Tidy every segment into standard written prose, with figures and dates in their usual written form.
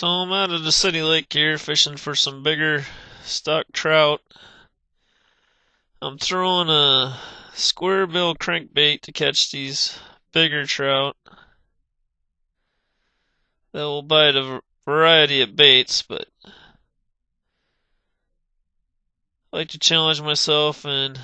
So I'm out at the city lake here fishing for some bigger stock trout. I'm throwing a Squarebill crankbait to catch these bigger trout that will bite a variety of baits, but I like to challenge myself and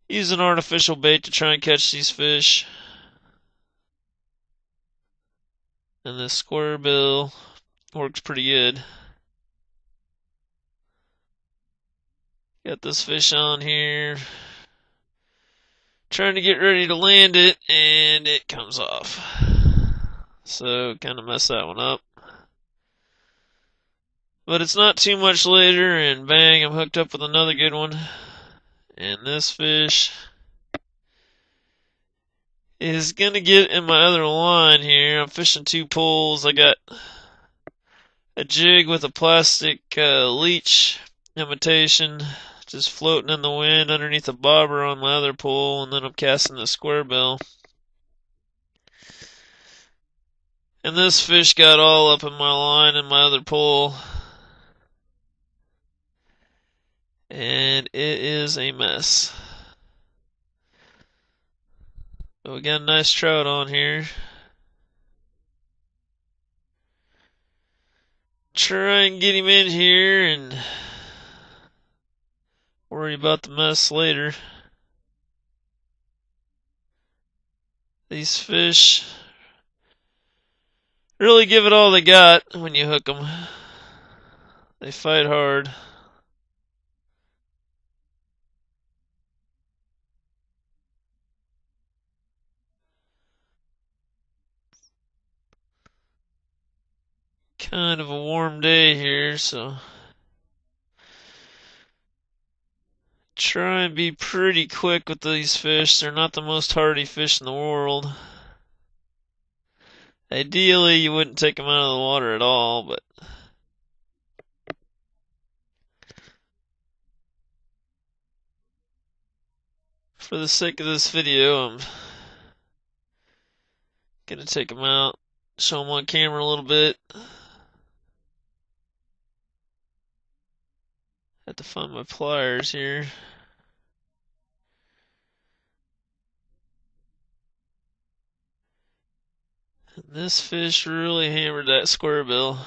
use an artificial bait to try and catch these fish. And this Squarebill works pretty good. Got this fish on here, trying to get ready to land it, and it comes off. So kind of messed that one up. But it's not too much later, and bang, I'm hooked up with another good one. And this fish is gonna get in my other line here. I'm fishing two poles. I got a jig with a plastic leech imitation just floating in the wind underneath a bobber on my other pole, and then I'm casting the Squarebill. And this fish got all up in my line and my other pole, and it is a mess. So we got a nice trout on here. Try and get him in here and worry about the mess later. These fish really give it all they got when you hook them. They fight hard. Kind of a warm day here, so try and be pretty quick with these fish. They're not the most hardy fish in the world. Ideally, you wouldn't take them out of the water at all, but for the sake of this video, I'm gonna take them out, show them on camera a little bit. Have to find my pliers here. And this fish really hammered that Squarebill.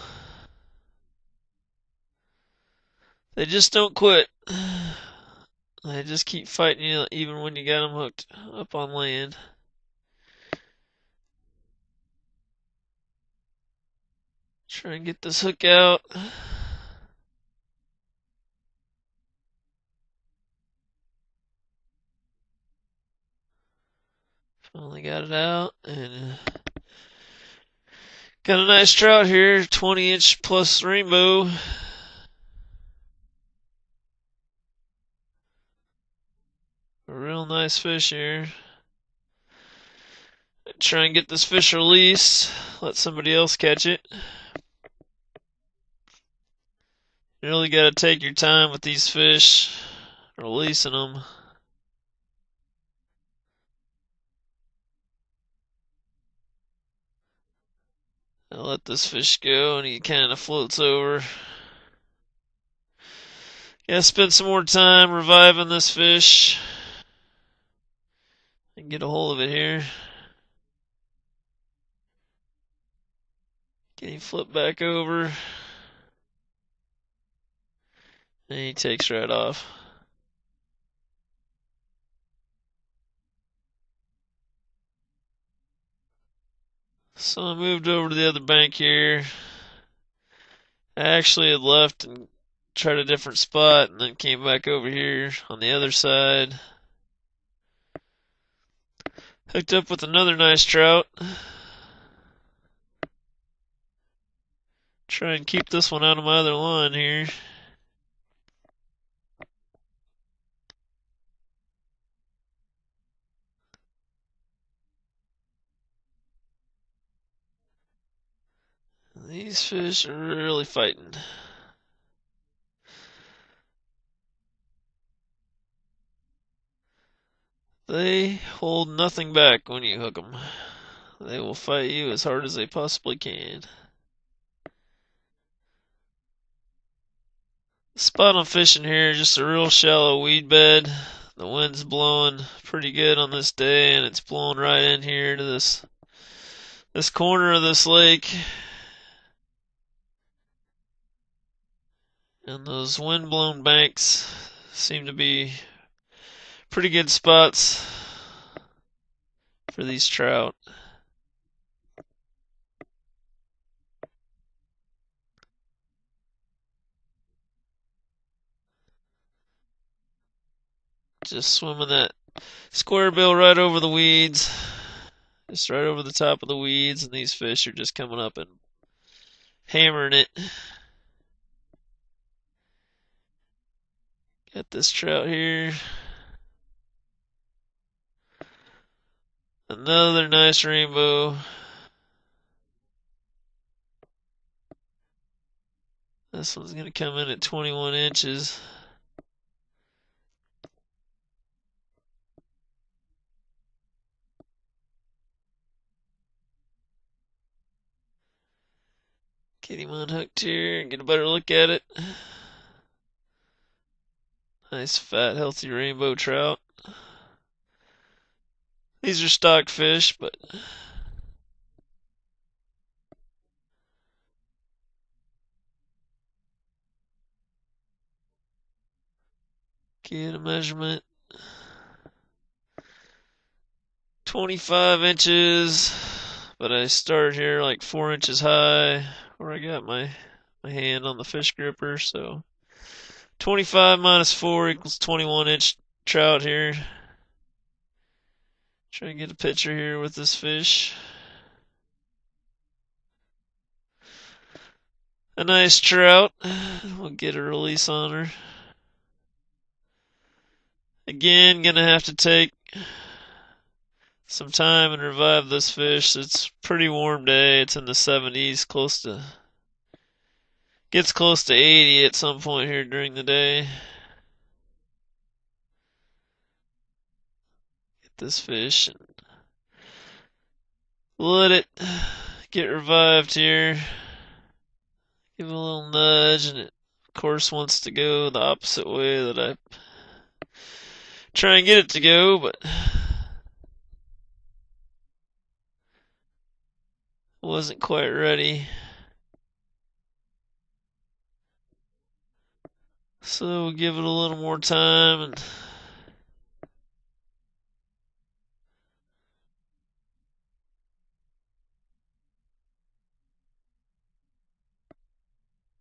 They just don't quit. They just keep fighting you even when you got them hooked up on land. Try and get this hook out. Finally got it out, and got a nice trout here, 20-inch plus rainbow. A real nice fish here. Try and get this fish released. Let somebody else catch it. You really got to take your time with these fish, releasing them. I let this fish go, and he kind of floats over. Gotta spend some more time reviving this fish and get a hold of it here. Get him flipped back over, and he takes right off. So I moved over to the other bank here. I actually had left and tried a different spot, and then came back over here on the other side. Hooked up with another nice trout. Try and keep this one out of my other line here. These fish are really fighting. They hold nothing back when you hook them. They will fight you as hard as they possibly can. The spot I'm fishing here is just a real shallow weed bed. The wind's blowing pretty good on this day, and it's blowing right in here to this corner of this lake. And those wind-blown banks seem to be pretty good spots for these trout. Just swimming that Squarebill right over the weeds. Just right over the top of the weeds, and these fish are just coming up and hammering it. Got this trout here. Another nice rainbow. This one's going to come in at 21 inches. Get him unhooked here and get a better look at it. Nice, fat, healthy rainbow trout. These are stocked fish, but get a measurement. 25 inches, but I started here like 4 inches high where I got my hand on the fish gripper, so 25 minus 4 equals 21-inch trout here. Try and get a picture here with this fish. A nice trout. We'll get a release on her. Again, gonna have to take some time and revive this fish. It's a pretty warm day. It's in the 70s, gets close to 80 at some point here during the day. Get this fish and let it get revived here. Give it a little nudge, and it, of course, wants to go the opposite way that I try and get it to go, but wasn't quite ready. So we'll give it a little more time, and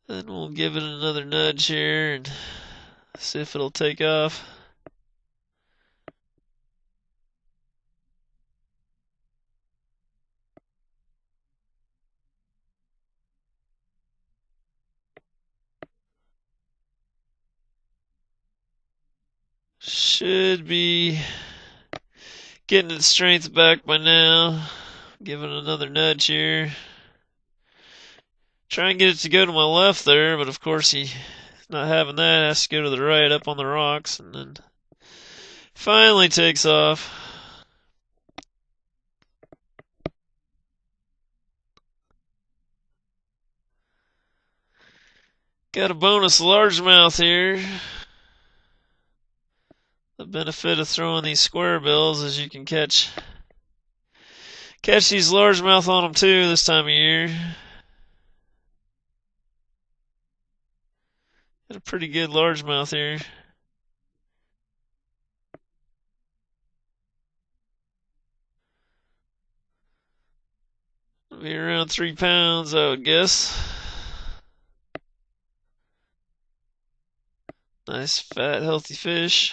then we'll give it another nudge here and see if it'll take off. Should be getting its strength back by now. Give it another nudge here. Try and get it to go to my left there, but of course he's not having that. It has to go to the right up on the rocks, and then finally takes off. Got a bonus largemouth here. The benefit of throwing these square bills is you can catch these largemouth on them too this time of year. Got a pretty good largemouth here. It'll be around 3 pounds, I would guess. Nice, fat, healthy fish.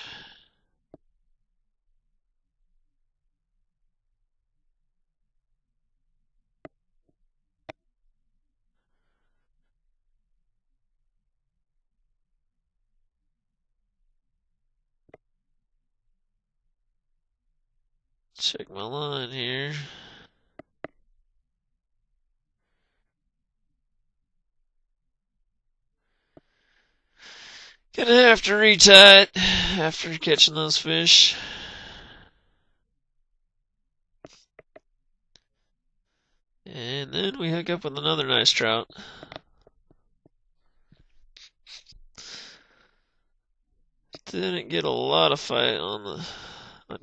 Check my line here. Gonna have to retie it after catching those fish. And then we hook up with another nice trout. Didn't get a lot of fight on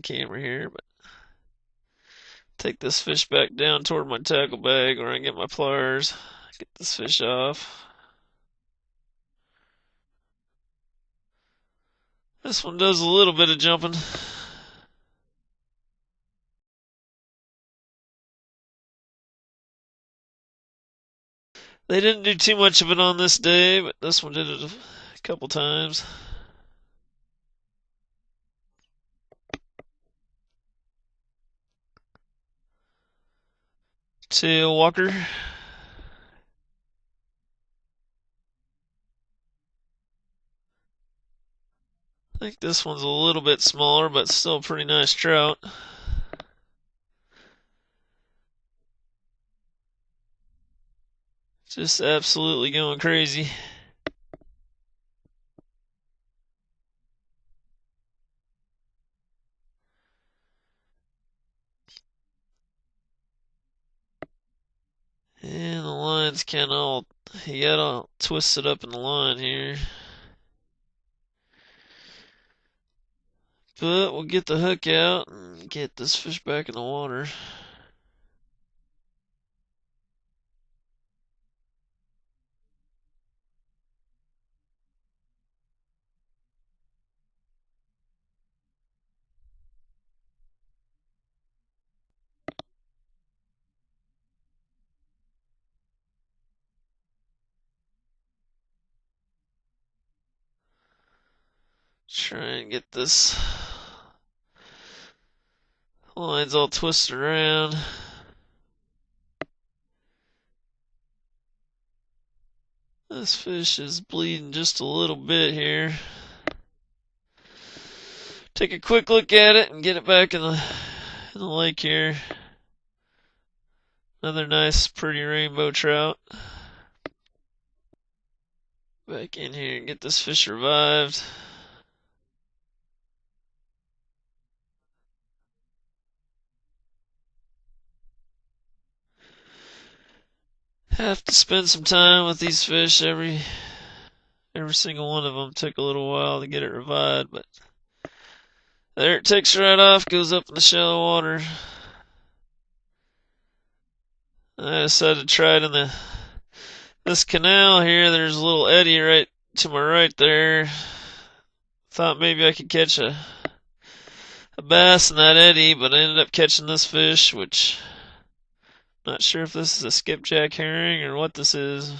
camera here, but take this fish back down toward my tackle bag where I can get my pliers, get this fish off. This one does a little bit of jumping. They didn't do too much of it on this day, but this one did it a couple times. Tail walker. I think this one's a little bit smaller, but still a pretty nice trout. Just absolutely going crazy. And the line's kind of all, you got all twisted up in the line here. But we'll get the hook out and get this fish back in the water. Try and get this line's all twisted around. This fish is bleeding just a little bit here. Take a quick look at it and get it back in the lake here. Another nice, pretty rainbow trout. Back in here and get this fish revived. Have to spend some time with these fish. Every single one of them took a little while to get it revived, but there it takes right off, goes up in the shallow water. I decided to try it in this canal here. There's a little eddy right to my right there. Thought maybe I could catch a bass in that eddy, but I ended up catching this fish, which not sure if this is a skipjack herring or what this is.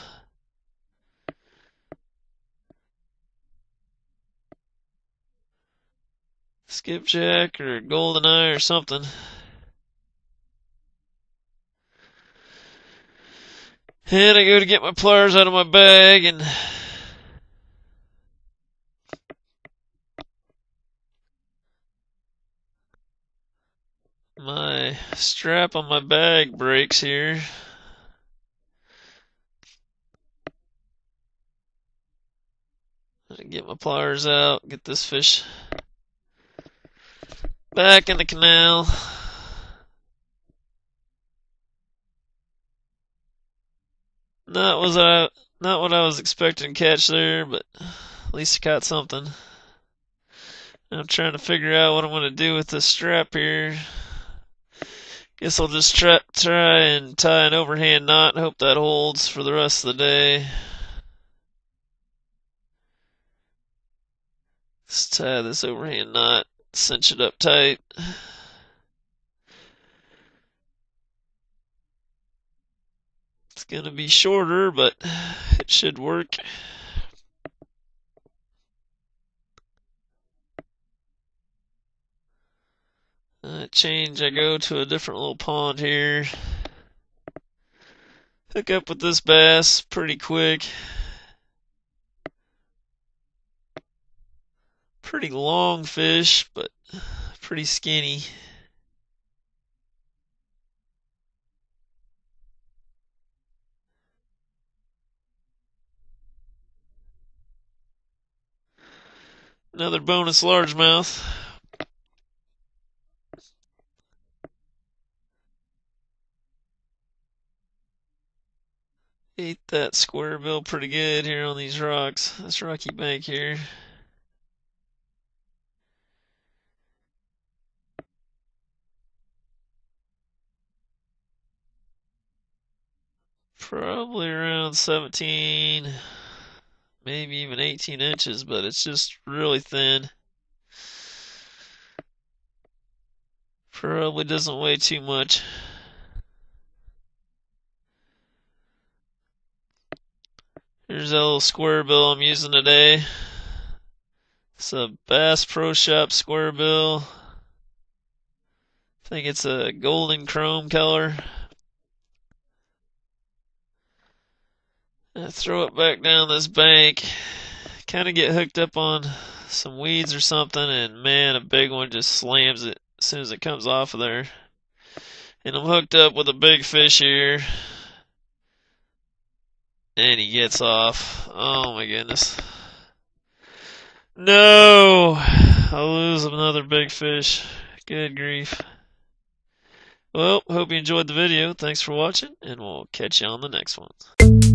Skipjack or goldeneye or something. And I go to get my pliers out of my bag and my strap on my bag breaks here. I get my pliers out, get this fish back in the canal. Not what I was expecting to catch there, but at least I caught something. I'm trying to figure out what I'm going to do with this strap here. Guess I'll just try and tie an overhand knot and hope that holds for the rest of the day. Let's tie this overhand knot, cinch it up tight. It's going to be shorter, but it should work. Change, I go to a different little pond here. Hook up with this bass pretty quick. Pretty long fish, but pretty skinny. Another bonus largemouth. Ate that squarebill pretty good here on these rocks, this rocky bank here. Probably around 17, maybe even 18 inches, but it's just really thin. Probably doesn't weigh too much. Here's that little Squarebill I'm using today. It's a Bass Pro Shop Squarebill. I think it's a golden chrome color. I throw it back down this bank. Kind of get hooked up on some weeds or something, and man, a big one just slams it as soon as it comes off of there. And I'm hooked up with a big fish here. And he gets off. Oh my goodness. No! I lose another big fish. Good grief. Well, hope you enjoyed the video. Thanks for watching, and we'll catch you on the next one.